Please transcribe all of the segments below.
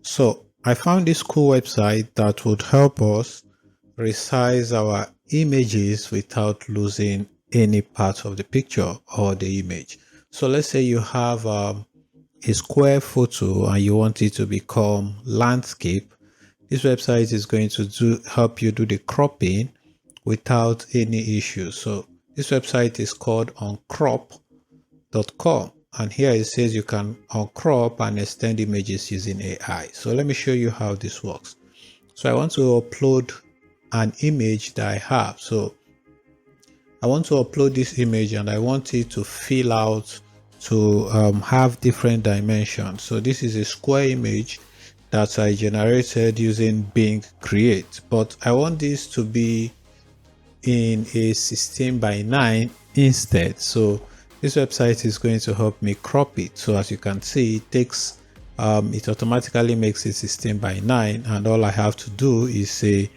So I found this cool website that would help us resize our images without losing any part of the picture or the image. So let's say you have a square photo and you want it to become landscape. This website is going to help you do the cropping without any issues. So this website is called uncrop.com, and here it says you can uncrop and extend images using AI. So let me show you how this works. So I want to upload an image that I have. So I want to upload this image and I want it to fill out to have different dimensions. So this is a square image that I generated using Bing Create, but I want this to be in a 16:9 instead. So this website is going to help me crop it. So as you can see, it takes it automatically makes it 16:9, and all I have to do is say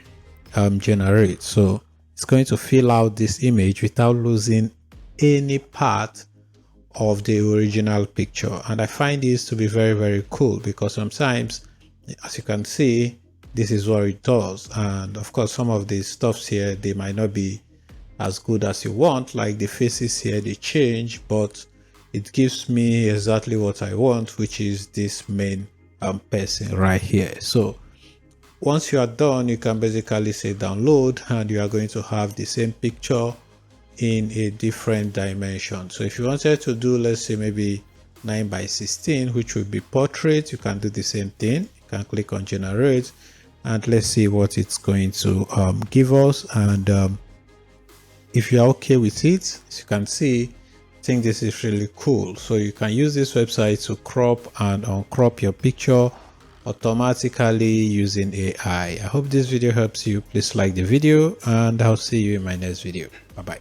generate. So it's going to fill out this image without losing any part of the original picture. And I find this to be very, very cool, because sometimes, as you can see, this is what it does. And of course, some of the stuffs here, they might not be as good as you want, like the faces here, they change, but it gives me exactly what I want, which is this main person right here. So once you are done, you can basically say download, and you are going to have the same picture in a different dimension. So if you wanted to do, let's say maybe 9:16, which would be portrait, you can do the same thing. You can click on generate, and let's see what it's going to give us. And if you're okay with it, as you can see, I think this is really cool. So you can use this website to crop and uncrop your picture automatically using AI. I hope this video helps you. Please like the video, and I'll see you in my next video. Bye bye.